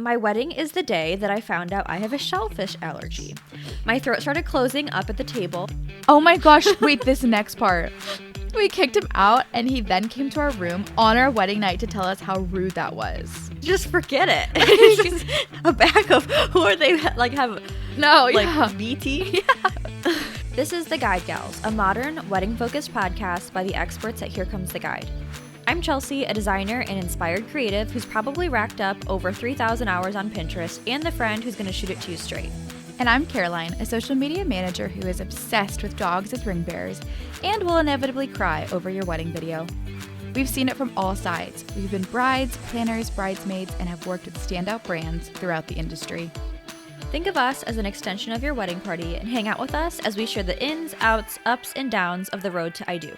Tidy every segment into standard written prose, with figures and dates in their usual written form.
My wedding is the day that I found out I have a shellfish allergy. My throat started closing up at the table. Oh my gosh, wait, this next part. We kicked him out and he then came to our room on our wedding night to tell us how rude that was. Just forget it. It's just a bag of, who are they, like have, No, like yeah. BT? Yeah. This is The Guide Gals, a modern wedding-focused podcast by the experts at Here Comes the Guide. I'm Chelsea, a designer and inspired creative who's probably racked up over 3,000 hours on Pinterest and the friend who's going to shoot it to you straight. And I'm Caroline, a social media manager who is obsessed with dogs as ring bearers and will inevitably cry over your wedding video. We've seen it from all sides. We've been brides, planners, bridesmaids, and have worked with standout brands throughout the industry. Think of us as an extension of your wedding party and hang out with us as we share the ins, outs, ups, and downs of the road to I do.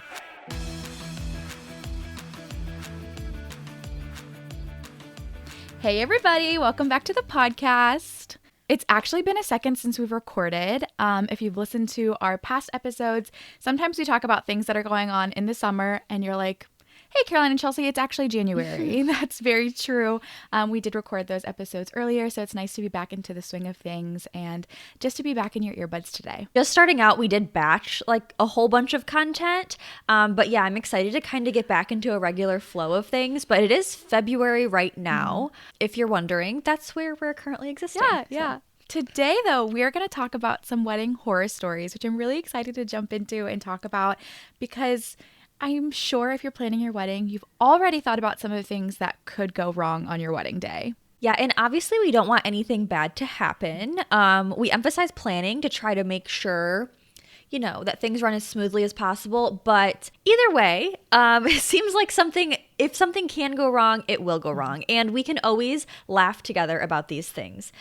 Hey everybody, welcome back to the podcast. It's actually been a second since we've recorded. If you've listened to our past episodes, sometimes we talk about things that are going on in the summer and you're like, hey Caroline and Chelsea, it's actually January. That's very true. We did record those episodes earlier, so it's nice to be back into the swing of things and just to be back in your earbuds today. Just starting out, we did batch like a whole bunch of content. But yeah, I'm excited to kind of get back into a regular flow of things. But it is February right now. If you're wondering, that's where we're currently existing. Yeah. Today, though, we are going to talk about some wedding horror stories, which I'm really excited to jump into and talk about because I'm sure if you're planning your wedding, you've already thought about some of the things that could go wrong on your wedding day. Yeah, and obviously we don't want anything bad to happen. We emphasize planning to try to make sure, you know, that things run as smoothly as possible. But either way, it seems like if something can go wrong, it will go wrong. And we can always laugh together about these things.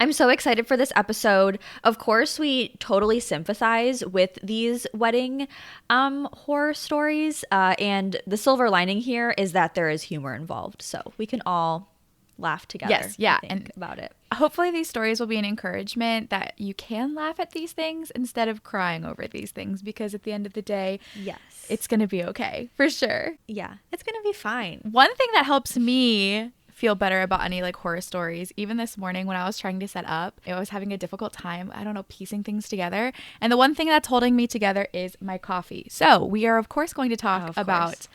I'm so excited for this episode. Of course, we totally sympathize with these wedding horror stories. And the silver lining here is that there is humor involved. So we can all laugh together. Yes, yeah, and about it. Hopefully these stories will be an encouragement that you can laugh at these things instead of crying over these things, because at the end of the day, yes, it's going to be okay, for sure. Yeah, it's going to be fine. One thing that helps me feel better about any like horror stories, even this morning when I was trying to set up, I was having a difficult time, piecing things together. And the one thing that's holding me together is my coffee. So we are, of course, going to talk about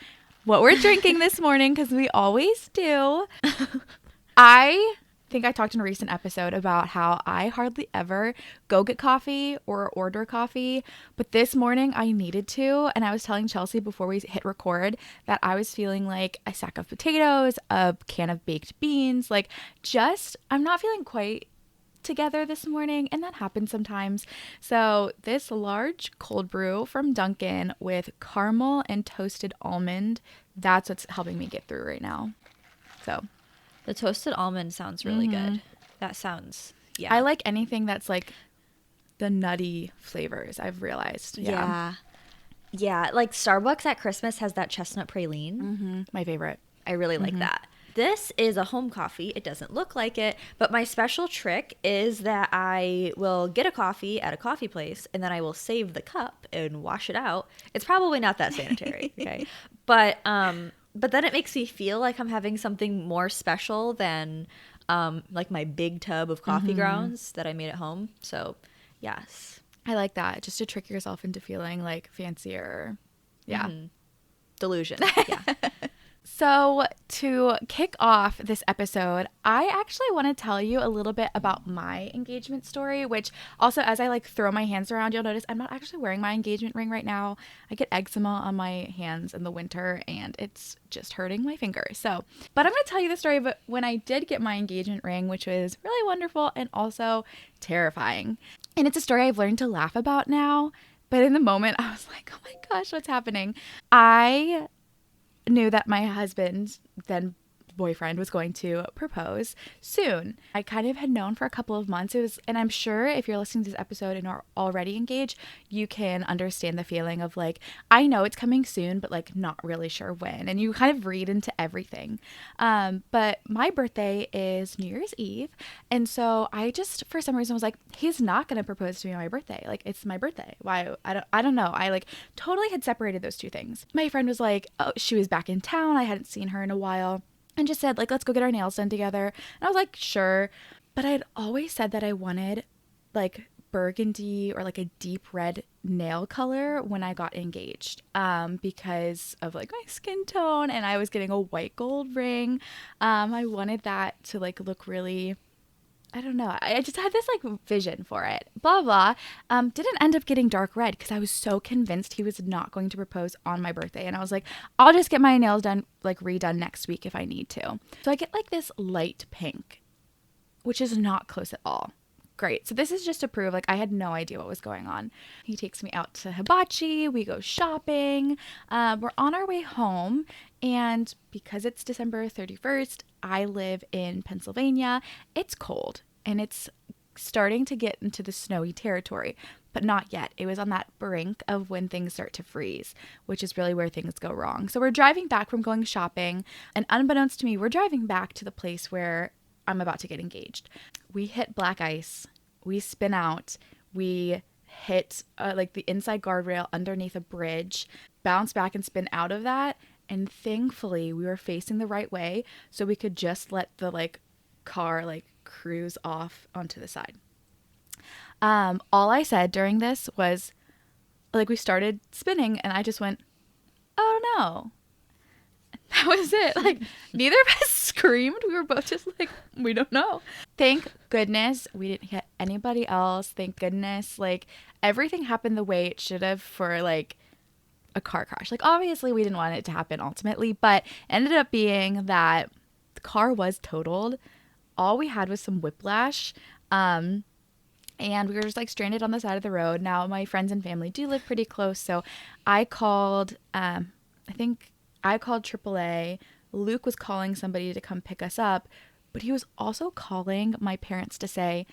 what we're drinking this morning, because we always do. I think I talked in a recent episode about how I hardly ever go get coffee or order coffee, but this morning I needed to, and I was telling Chelsea before we hit record that I was feeling like a sack of potatoes, a can of baked beans, I'm not feeling quite together this morning, and that happens sometimes. So this large cold brew from Dunkin' with caramel and toasted almond, that's what's helping me get through right now. So the toasted almond sounds really good. That sounds, yeah. I like anything that's like the nutty flavors, I've realized. Yeah. Like Starbucks at Christmas has that chestnut praline. My favorite. I really like that. This is a home coffee. It doesn't look like it, but my special trick is that I will get a coffee at a coffee place and then I will save the cup and wash it out. It's probably not that sanitary, okay? But then it makes me feel like I'm having something more special than like my big tub of coffee grounds that I made at home. So, yes. I like that. Just to trick yourself into feeling like fancier. Yeah. Delusion. Yeah. So to kick off this episode, I actually want to tell you a little bit about my engagement story, which also, as I throw my hands around, you'll notice I'm not actually wearing my engagement ring right now. I get eczema on my hands in the winter and it's just hurting my fingers. But I'm going to tell you the story of when I did get my engagement ring, which was really wonderful and also terrifying. And it's a story I've learned to laugh about now. But in the moment, I was like, oh my gosh, what's happening? I knew that my husband, then boyfriend, was going to propose soon. I kind of had known for a couple of months. And I'm sure if you're listening to this episode and are already engaged, you can understand the feeling of I know it's coming soon, but not really sure when. And you kind of read into everything. But my birthday is New Year's Eve. And so I just, for some reason, was like, he's not going to propose to me on my birthday. It's my birthday. Why? I don't know. I totally had separated those two things. My friend was like, oh, she was back in town. I hadn't seen her in a while. and just said, like, let's go get our nails done together. And I was like, sure. But I had always said that I wanted like burgundy or like a deep red nail color when I got engaged, because of like my skin tone, and I was getting a white gold ring. I wanted that to like look really, I don't know. I just had this like vision for it. Blah, blah. Didn't end up getting dark red because I was so convinced he was not going to propose on my birthday. And I was like, I'll just get my nails done, like redone next week if I need to. So I get like this light pink, which is not close at all. Great. So this is just to prove like I had no idea what was going on. He takes me out to Hibachi. We go shopping. We're on our way home. And because it's December 31st, I live in Pennsylvania. It's cold and it's starting to get into the snowy territory, but not yet. It was on that brink of when things start to freeze, which is really where things go wrong. So we're driving back from going shopping, and unbeknownst to me, we're driving back to the place where I'm about to get engaged. We hit black ice. We spin out. We hit like the inside guardrail underneath a bridge, bounce back and spin out of that. And thankfully we were facing the right way, so we could just let the like car like cruise off onto the side. All I said during this was like, we started spinning and I just went, oh no. That was it. Like, neither of us screamed. We were both just like, we don't know. Thank goodness we didn't hit anybody else. Thank goodness. Like, everything happened the way it should have for like a car crash. Like, obviously we didn't want it to happen ultimately, but it ended up being that the car was totaled. All we had was some whiplash. And we were just like stranded on the side of the road. Now my friends and family do live pretty close. So I called, I called AAA. Luke was calling somebody to come pick us up, but he was also calling my parents to say,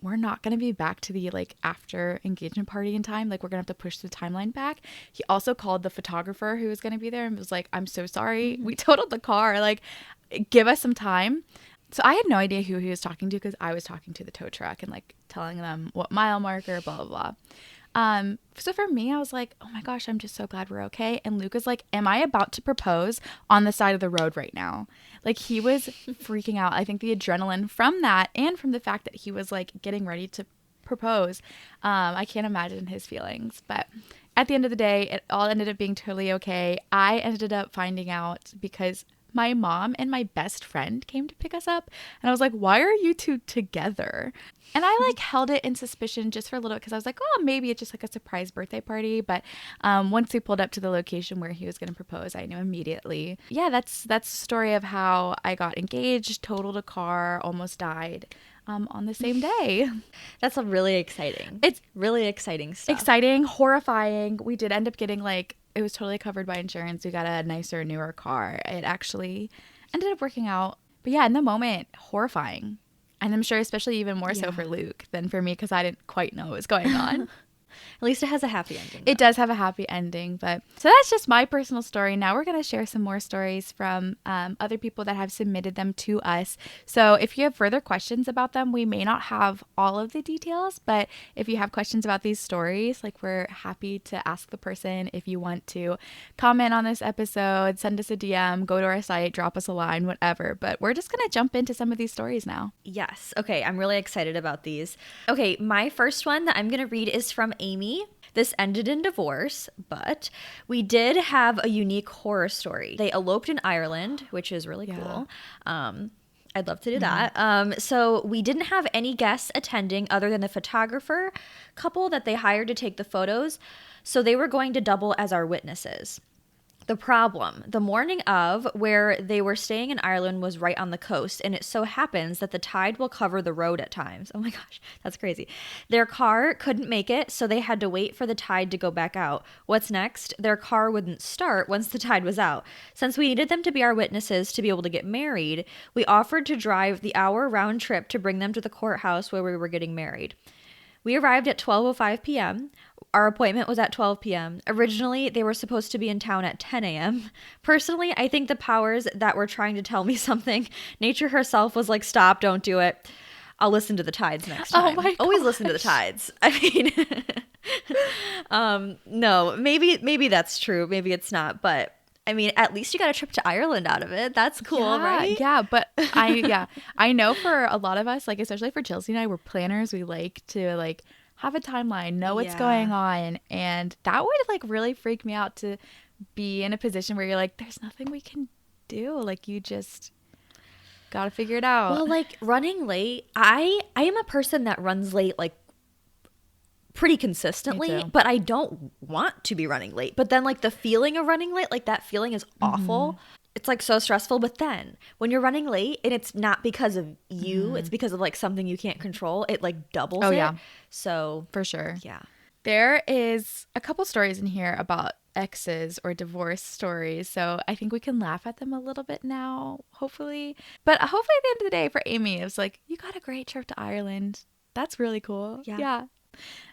we're not going to be back to the like after engagement party in time. Like, we're going to have to push the timeline back. He also called the photographer who was going to be there and was like, I'm so sorry. We totaled the car. Like, give us some time. So I had no idea who he was talking to because I was talking to the tow truck and like telling them what mile marker, blah, blah, blah. So for me, I was like, oh my gosh, I'm just so glad we're okay. And Luke was like, am I about to propose on the side of the road right now? Like, he was freaking out. I think the adrenaline from that and from the fact that he was like getting ready to propose, I can't imagine his feelings. But at the end of the day, it all ended up being totally okay. I ended up finding out because my mom and my best friend came to pick us up. And I was like, why are you two together? And I like held it in suspicion just for a little bit because I was like, oh, maybe it's just like a surprise birthday party. But once we pulled up to the location where he was going to propose, I knew immediately. Yeah, that's the story of how I got engaged, totaled a car, almost died on the same day. That's a really exciting. It's really exciting stuff. Exciting, horrifying. We did end up getting like, it was totally covered by insurance. We got a nicer, newer car. It actually ended up working out. But yeah, in the moment, horrifying. And I'm sure especially even more so for Luke than for me because I didn't quite know what was going on. At least it has a happy ending. It does have a happy ending. But so that's just my personal story. Now we're going to share some more stories from other people that have submitted them to us. So if you have further questions about them, we may not have all of the details, but if you have questions about these stories, like, we're happy to ask the person. If you want to comment on this episode, send us a DM, go to our site, drop us a line, whatever. But we're just going to jump into some of these stories now. Yes. Okay. I'm really excited about these. Okay. My first one that I'm going to read is from Amy. This ended in divorce, but we did have a unique horror story. They eloped in Ireland, which is really cool. I'd love to do that. So we didn't have any guests attending other than the photographer couple that they hired to take the photos. So they were going to double as our witnesses. The problem, the morning of where they were staying in Ireland was right on the coast, and it so happens that the tide will cover the road at times. Oh my gosh, that's crazy. Their car couldn't make it, so they had to wait for the tide to go back out. What's next? Their car wouldn't start once the tide was out. Since we needed them to be our witnesses to be able to get married, we offered to drive the hour round trip to bring them to the courthouse where we were getting married. We arrived at 12:05 p.m. Our appointment was at 12 p.m. Originally, they were supposed to be in town at 10 a.m. Personally, I think the powers that were trying to tell me something, nature herself was like, stop, don't do it. I'll listen to the tides next time. Oh my Always listen to the tides. I mean, no, maybe that's true. Maybe it's not. But I mean, at least you got a trip to Ireland out of it. That's cool, right? Yeah, but I know for a lot of us, like especially for Chelsea and I, we're planners. We like to like have a timeline, know what's going on, and that would like really freak me out to be in a position where you're like, there's nothing we can do. Like you just gotta figure it out. Well, like running late, I am a person that runs late like pretty consistently, but I don't want to be running late. But then like the feeling of running late, like that feeling is awful. It's like so stressful. But then when you're running late and it's not because of you, it's because of like something you can't control, it like doubles it. Yeah. So For sure. yeah. There is a couple stories in here about exes or divorce stories. So I think we can laugh at them a little bit now, hopefully. But hopefully at the end of the day for Amy, it was like, you got a great trip to Ireland. That's really cool. Yeah.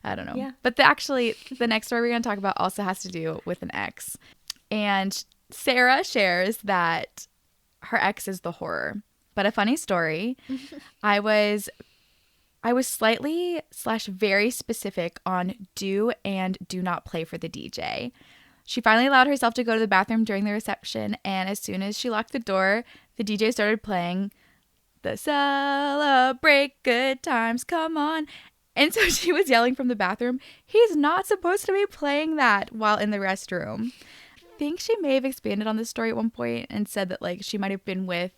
I don't know. Yeah. But the next story we're going to talk about also has to do with an ex. And Sarah shares that her ex is the horror. But a funny story, I was slightly / very specific on do and do not play for the DJ. She finally allowed herself to go to the bathroom during the reception, and as soon as she locked the door, the DJ started playing the Celebrate Good Times, Come On. And so she was yelling from the bathroom, he's not supposed to be playing that while in the restroom. I think she may have expanded on this story at one point and said that like she might have been with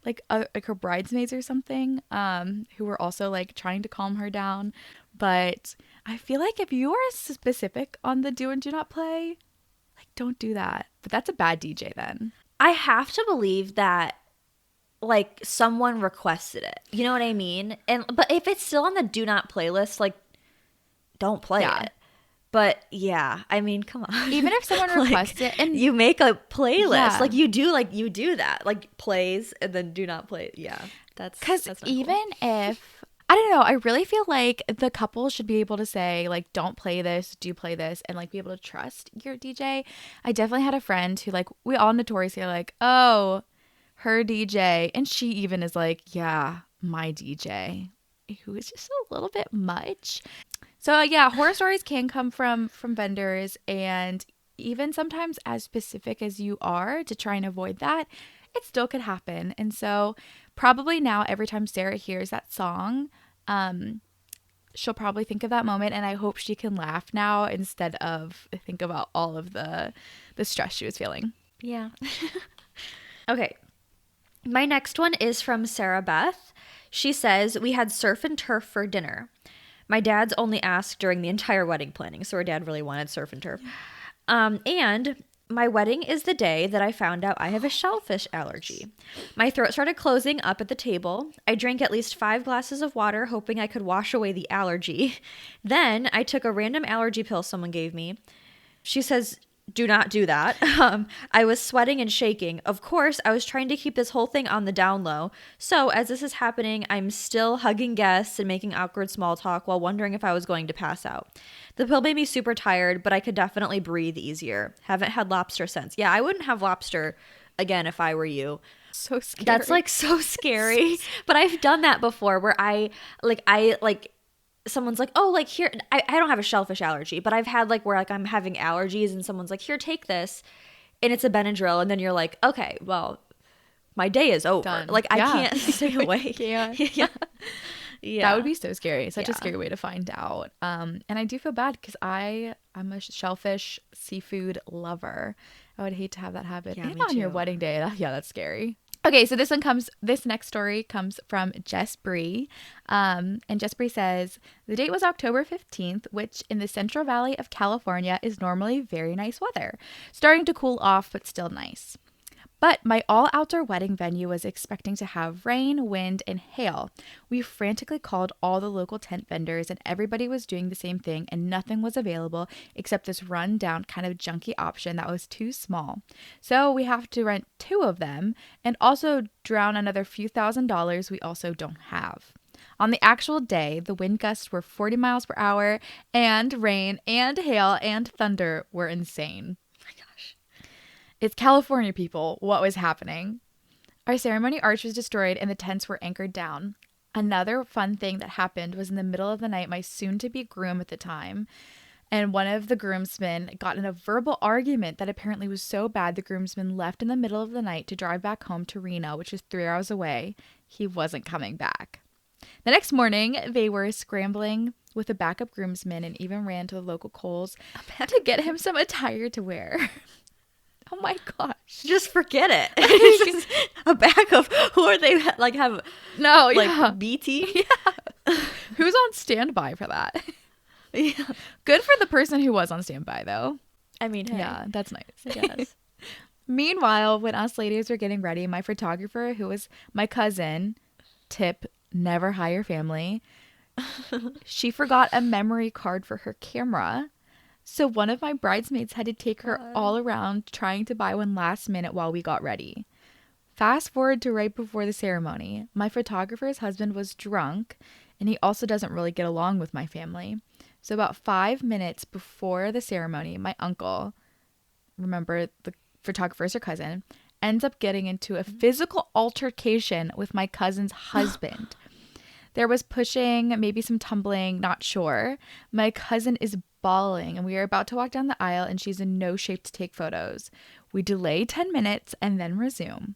like her bridesmaids or something who were also like trying to calm her down. But I feel like if you are specific on the do and do not play, like don't do that. But that's a bad DJ then. I have to believe that like someone requested it. You know what I mean? But if it's still on the do not playlist, like don't play it. But yeah, I mean, come on. Even if someone requests it and you make a playlist, like you do that, like plays and then do not play. Yeah, that's because even if I don't know, I really feel like the couple should be able to say like, don't play this, do play this, and like be able to trust your DJ. I definitely had a friend who like we all notoriously are like, oh, her DJ, and she even is like, yeah, my DJ, who is just a little bit much. So yeah, horror stories can come from vendors, and even sometimes as specific as you are to try and avoid that, it still could happen. And so probably now every time Sarah hears that song, she'll probably think of that moment, and I hope she can laugh now instead of think about all of the stress she was feeling. Yeah. Okay. My next one is from Sarah Beth. She says, we had surf and turf for dinner. My dad's only asked during the entire wedding planning, so her dad really wanted surf and turf. And my wedding is the day that I found out I have a shellfish allergy. My throat started closing up at the table. I drank at least 5 glasses of water, hoping I could wash away the allergy. Then I took a random allergy pill someone gave me. She says, do not do that. I was sweating and shaking. Of course, I was trying to keep this whole thing on the down low. So as this is happening, I'm still hugging guests and making awkward small talk while wondering if I was going to pass out. The pill made me super tired, but I could definitely breathe easier. Haven't had lobster since. Yeah, I wouldn't have lobster again if I were you. So scary. That's like so scary. But I've done that before where I someone's like, oh, like here, I don't have a shellfish allergy, but I've had like where like I'm having allergies and someone's like, here, take this. And it's a Benadryl. And then you're like, okay, well, my day is over. Done. Like I can't stay awake. Yeah. That would be so scary. Such a scary way to find out. And I do feel bad because I'm a shellfish seafood lover. I would hate to have that happen. Yeah, and me on your too. wedding day. That's scary. Okay, so this next story comes from Jess Bree. And Jess Bree says, the date was October 15th, which in the Central Valley of California is normally very nice weather. Starting to cool off, but still nice. But my all-outdoor wedding venue was expecting to have rain, wind, and hail. We frantically called all the local tent vendors, and everybody was doing the same thing, and nothing was available except this run-down kind of junky option that was too small. So we have to rent 2 of them, and also drown another few $1,000s we also don't have. On the actual day, the wind gusts were 40 miles per hour, and rain and hail and thunder were insane. It's California, people. What was happening? Our ceremony arch was destroyed and the tents were anchored down. Another fun thing that happened was in the middle of the night, my soon-to-be groom at the time And one of the groomsmen got in a verbal argument that apparently was so bad the groomsman left in the middle of the night to drive back home to Reno, which is 3 hours away. He wasn't coming back. The next morning, they were scrambling with a backup groomsman and even ran to the local Kohl's to get him some attire to wear. Oh my gosh. Just forget it. It's just a backup. Who are they, like, have, No, like, yeah. BT? Yeah. Who's on standby for that? Yeah. Good for the person who was on standby, though. I mean, hey, Yeah, that's nice. I guess. Meanwhile, when us ladies were getting ready, my photographer, who was my cousin, tip, never hire family, she forgot a memory card for her camera. So one of my bridesmaids had to take her all around trying to buy one last minute while we got ready. Fast forward to right before the ceremony. My photographer's husband was drunk, and he also doesn't really get along with my family. So about 5 minutes before the ceremony, my uncle, remember the photographer's her cousin, ends up getting into a physical altercation with my cousin's husband. There was pushing, maybe some tumbling, not sure. My cousin is bawling, and we are about to walk down the aisle, and she's in no shape to take photos. We delay 10 minutes and then resume.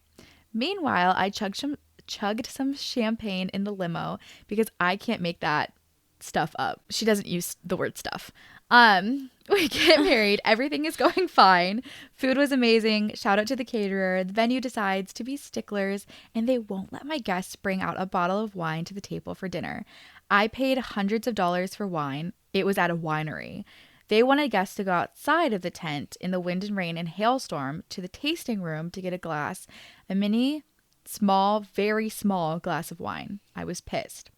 Meanwhile, I chugged some champagne in the limo because I can't make that stuff up. She doesn't use the word stuff. We get married. Everything is going fine. Food was amazing. Shout out to the caterer. The venue decides to be sticklers, and they won't let my guests bring out a bottle of wine to the table for dinner. I paid hundreds of dollars for wine. It was at a winery. They wanted guests to go outside of the tent in the wind and rain and hailstorm to the tasting room to get a mini, small, very small glass of wine. I was pissed.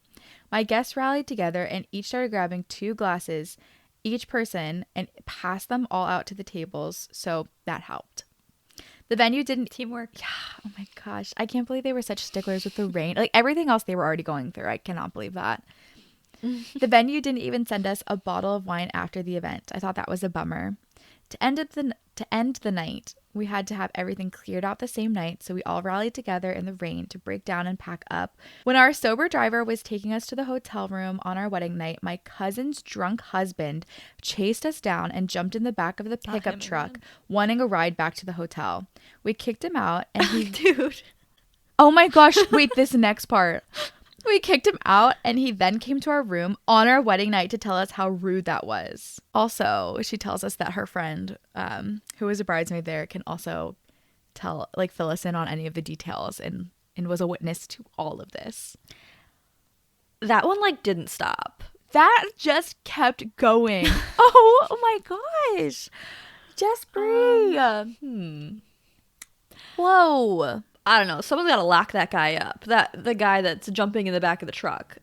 My guests rallied together and each started grabbing 2 glasses, each person, and passed them all out to the tables, so that helped. The venue didn't... Teamwork. Yeah, oh my gosh. I can't believe they were such sticklers with the rain. Like, everything else they were already going through. I cannot believe that. The venue didn't even send us a bottle of wine after the event. I thought that was a bummer. To end the night, we had to have everything cleared out the same night, so we all rallied together in the rain to break down and pack up. When our sober driver was taking us to the hotel room on our wedding night, my cousin's drunk husband chased us down and jumped in the back of the pickup truck, wanting a ride back to the hotel. We kicked him out, and he... Dude. Oh my gosh, wait, this next part. We kicked him out, and he then came to our room on our wedding night to tell us how rude that was. Also, she tells us that her friend, who was a bridesmaid there, can also fill us in on any of the details and was a witness to all of this. That one, like, didn't stop. That just kept going. Oh my gosh. Just breathe. Whoa. I don't know. Someone's got to lock that guy up. The guy that's jumping in the back of the truck.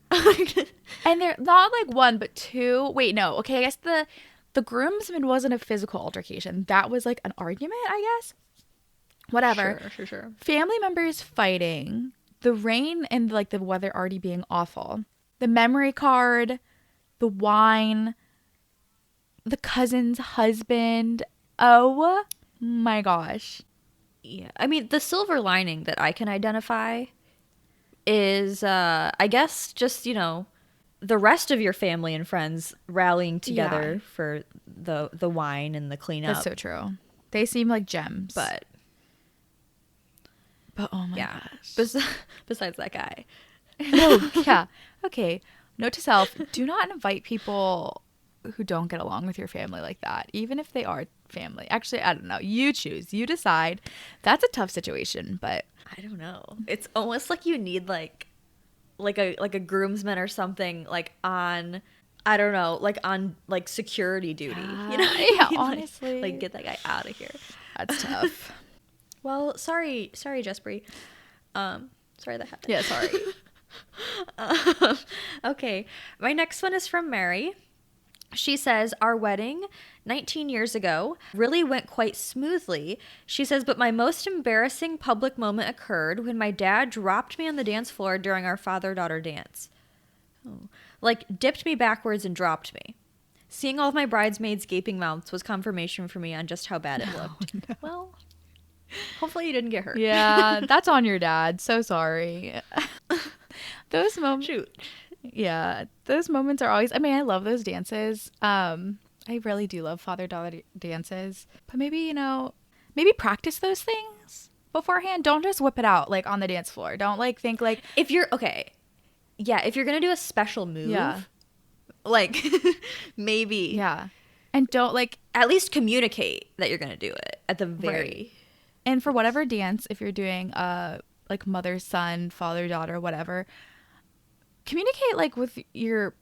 And they're not like 1, but 2. Wait, no. Okay, I guess the groomsman wasn't a physical altercation. That was like an argument, I guess. Whatever. Sure. Family members fighting. The rain and like the weather already being awful. The memory card. The wine. The cousin's husband. Oh my gosh. Yeah. I mean, the silver lining that I can identify is, I guess, just, the rest of your family and friends rallying together for the wine and the cleanup. That's so true. They seem like gems. But oh my gosh. Besides that guy. Oh, yeah. Okay. Note to self, do not invite people who don't get along with your family like that, even if they are family. Actually, I don't know. You choose. You decide. That's a tough situation, but I don't know. It's almost like you need like a groomsman or something like on, I don't know, like on like security duty. You know? Yeah, honestly. Like get that guy out of here. That's tough. Well, sorry, Jespri. Sorry that happened. Yeah, sorry. Okay, my next one is from Mary. She says, our wedding 19 years ago really went quite smoothly. She says, but my most embarrassing public moment occurred when my dad dropped me on the dance floor during our father-daughter dance. Oh. Like, dipped me backwards and dropped me. Seeing all of my bridesmaids' gaping mouths was confirmation for me on just how bad it looked. No. Well, hopefully you didn't get hurt. Yeah, that's on your dad. So sorry. Those moments. Shoot. Yeah, those moments are always, I mean, I love those dances. I really do love father-daughter dances. But maybe, maybe practice those things beforehand. Don't just whip it out like on the dance floor. Don't like think like If you're okay, yeah, if you're gonna do a special move, yeah. like maybe Yeah. And don't like at least communicate that you're gonna do it at the very right. And for whatever dance, if you're doing like mother, son, father, daughter, whatever, communicate like with your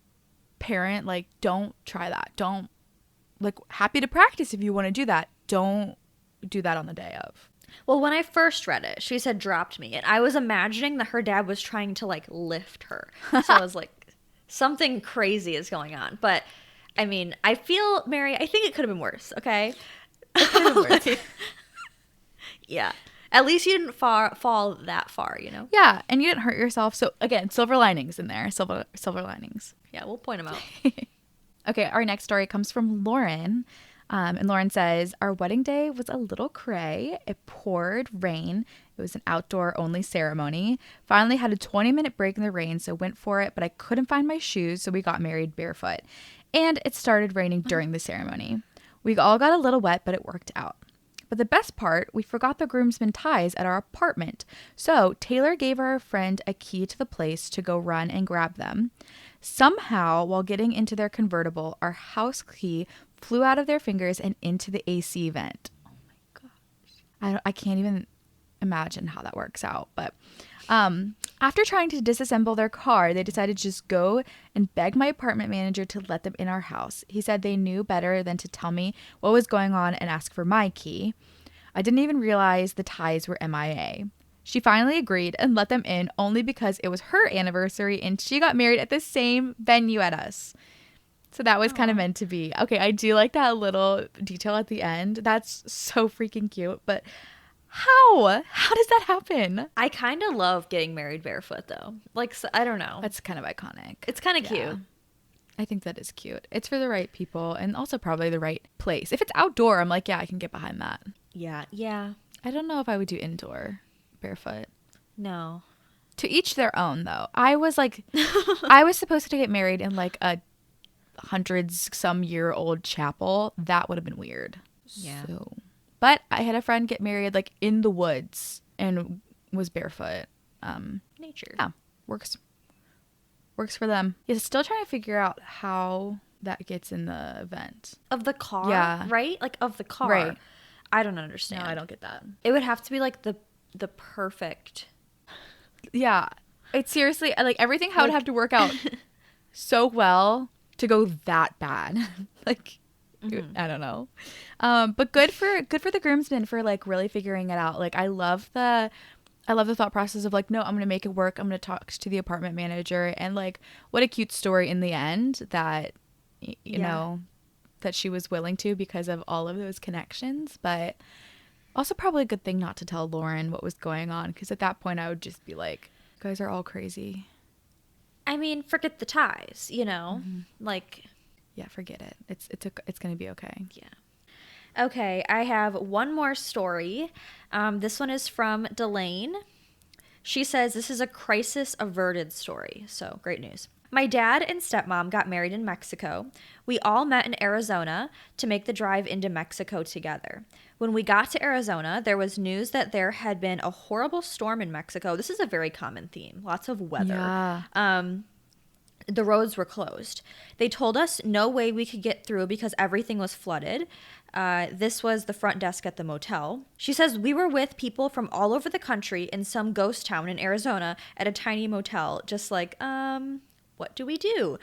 parent, like don't try that. Don't like happy to practice if you want to do that. Don't do that on the day of. Well, when I first read it, she said dropped me, and I was imagining that her dad was trying to like lift her. So I was like, something crazy is going on. But I mean, I feel, Mary, I think it could have been worse, okay? It could have been worse. Yeah. At least you didn't fall that far, you know? Yeah, and you didn't hurt yourself. So again, silver linings in there. Silver linings. Yeah, we'll point them out. Okay, our next story comes from Lauren. And Lauren says, our wedding day was a little cray. It poured rain. It was an outdoor only ceremony. Finally had a 20-minute break in the rain, so went for it, but I couldn't find my shoes, so we got married barefoot. And it started raining during the ceremony. We all got a little wet, but it worked out. But the best part, we forgot the groomsmen ties at our apartment. So Taylor gave our friend a key to the place to go run and grab them. Somehow, while getting into their convertible, our house key flew out of their fingers and into the AC vent. Oh my gosh. I can't even imagine how that works out. But after trying to disassemble their car, they decided to just go and beg my apartment manager to let them in our house. He said they knew better than to tell me what was going on and ask for my key. I didn't even realize the ties were MIA. She finally agreed and let them in only because it was her anniversary and she got married at the same venue at us. So that was kind of meant to be. Okay, I do like that little detail at the end. That's so freaking cute. But how? How does that happen? I kind of love getting married barefoot, though. Like, so, I don't know. That's kind of iconic. It's kind of cute. I think that is cute. It's for the right people and also probably the right place. If it's outdoor, I'm like, yeah, I can get behind that. Yeah, yeah. I don't know if I would do indoor barefoot. No. To each their own, though. I was like, I was supposed to get married in like a hundreds some year old chapel. That would have been weird. Yeah. So, but I had a friend get married like in the woods and was barefoot. Nature. Yeah, works for them. Yeah, still trying to figure out how that gets in the event of the car. Yeah, right. Like of the car. Right. I don't understand. No, I don't get that. It would have to be like the perfect. Yeah, it's seriously like everything. How would have to work out so well to go that bad. Like, I don't know. But good for the groomsmen for like really figuring it out. Like I love the thought process of like, no, I'm going to make it work. I'm going to talk to the apartment manager, and like what a cute story in the end that, you know, that she was willing to because of all of those connections. But also probably a good thing not to tell Lauren what was going on. Cause at that point I would just be like, you guys are all crazy. I mean, forget the ties, you know, like, yeah, forget it. It's going to be okay. Yeah. Okay. I have one more story. This one is from Delane. She says, this is a crisis averted story. So great news. My dad and stepmom got married in Mexico. We all met in Arizona to make the drive into Mexico together. When we got to Arizona, there was news that there had been a horrible storm in Mexico. This is a very common theme. Lots of weather. Yeah. The roads were closed. They told us no way we could get through because everything was flooded. This was the front desk at the motel. She says we were with people from all over the country in some ghost town in Arizona at a tiny motel. Just like, what do we do?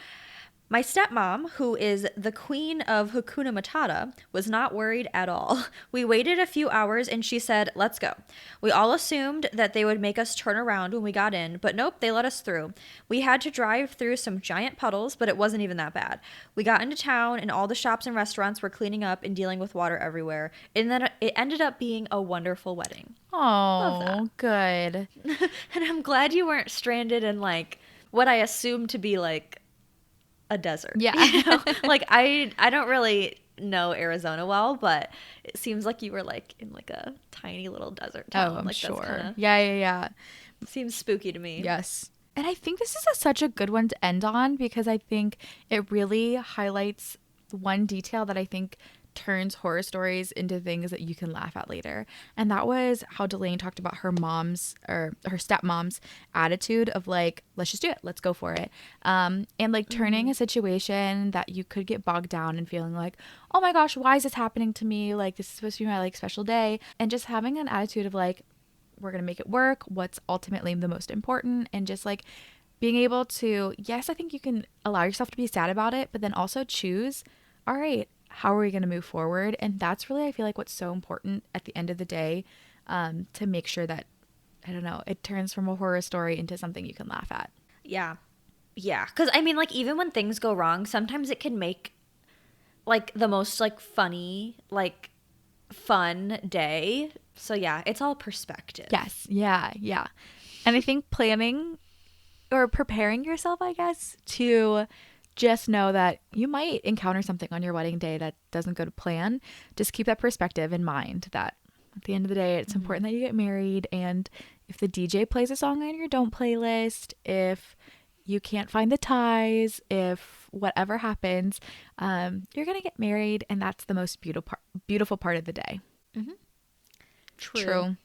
My stepmom, who is the queen of Hakuna Matata, was not worried at all. We waited a few hours and she said, let's go. We all assumed that they would make us turn around when we got in, but nope, they let us through. We had to drive through some giant puddles, but it wasn't even that bad. We got into town and all the shops and restaurants were cleaning up and dealing with water everywhere. And then it ended up being a wonderful wedding. Oh, good. And I'm glad you weren't stranded in like what I assume to be like a desert. Yeah. You know? Like I don't really know Arizona well, but it seems like you were like in like a tiny little desert town. Oh, I'm like, sure. That's kinda, Yeah. seems spooky to me. Yes. And I think this is such a good one to end on because I think it really highlights one detail that I think turns horror stories into things that you can laugh at later. And that was how Delaney talked about her mom's or her stepmom's attitude of like, let's just do it. Let's go for it. And like turning a situation that you could get bogged down and feeling like, oh my gosh, why is this happening to me? Like, this is supposed to be my like special day. And just having an attitude of like, we're going to make it work. What's ultimately the most important. And just like being able to, yes, I think you can allow yourself to be sad about it, but then also choose, all right, how are we going to move forward? And that's really, I feel like, what's so important at the end of the day, to make sure that, I don't know, it turns from a horror story into something you can laugh at. Yeah. Yeah. Because, I mean, like, even when things go wrong, sometimes it can make, like, the most, like, funny, like, fun day. So, yeah, it's all perspective. Yes. Yeah. Yeah. And I think planning or preparing yourself, I guess, to just know that you might encounter something on your wedding day that doesn't go to plan. Just keep that perspective in mind that at the end of the day, it's important that you get married. And if the DJ plays a song on your don't playlist, if you can't find the ties, if whatever happens, you're going to get married. And that's the most beautiful part of the day. Mm-hmm. True.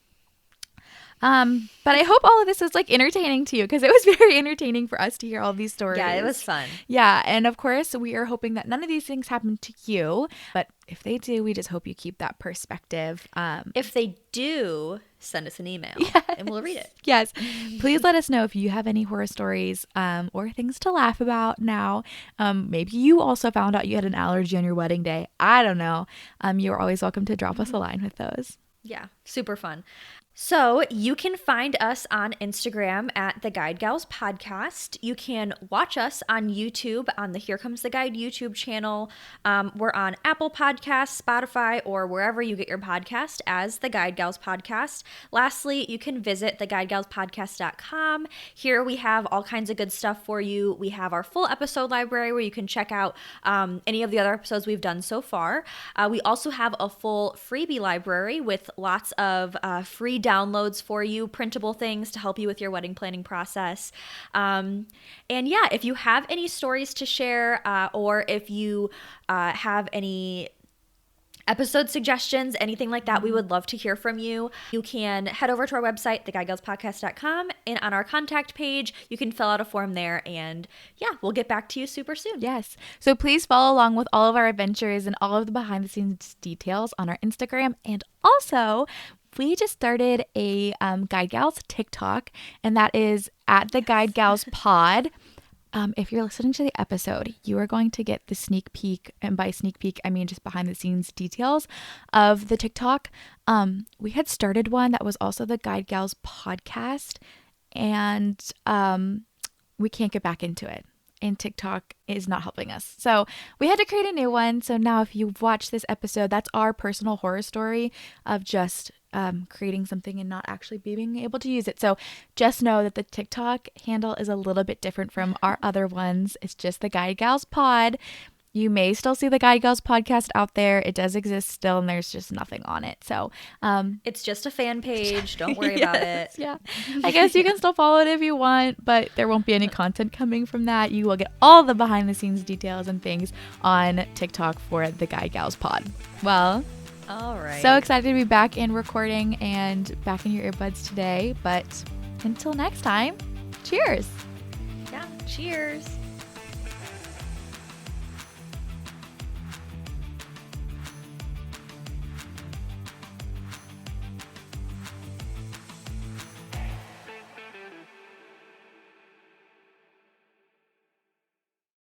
But I hope all of this was like entertaining to you, because it was very entertaining for us to hear all these stories. Yeah, it was fun. Yeah. And of course, we are hoping that none of these things happen to you. But if they do, we just hope you keep that perspective. If they do, send us an email and we'll read it. Yes. Please let us know if you have any horror stories or things to laugh about now. Maybe you also found out you had an allergy on your wedding day. I don't know. You're always welcome to drop us a line with those. Yeah, super fun. So you can find us on Instagram at the Guide Gals Podcast. You can watch us on YouTube on the Here Comes the Guide YouTube channel. We're on Apple Podcasts, Spotify, or wherever you get your podcast as the Guide Gals Podcast. Lastly, you can visit theguidegalspodcast.com. Here we have all kinds of good stuff for you. We have our full episode library where you can check out any of the other episodes we've done so far. We also have a full freebie library with lots of free downloads for you, printable things to help you with your wedding planning process. And yeah, if you have any stories to share, or if you have any episode suggestions, anything like that, we would love to hear from you. You can head over to our website, theguidegalspodcast.com, and on our contact page, you can fill out a form there, and yeah, we'll get back to you super soon. Yes. So please follow along with all of our adventures and all of the behind the scenes details on our Instagram. And also, we just started a Guide Gals TikTok, and that is at the Guide Gals Pod. If you're listening to the episode, you are going to get the sneak peek, and by sneak peek, I mean just behind the scenes details of the TikTok. We had started one that was also the Guide Gals podcast, and we can't get back into it. And TikTok is not helping us. So we had to create a new one. So now if you've watched this episode, that's our personal horror story of just creating something and not actually being able to use it. So just know that the TikTok handle is a little bit different from our other ones. It's just the Guide Gals Pod. You may still see the Guide Gals podcast out there. It does exist still, and there's just nothing on it. So it's just a fan page. Don't worry about it. Yeah. I guess you can still follow it if you want, but there won't be any content coming from that. You will get all the behind the scenes details and things on TikTok for the Guide Gals Pod. Well, all right. So excited to be back in recording and back in your earbuds today. But until next time, cheers. Yeah, cheers.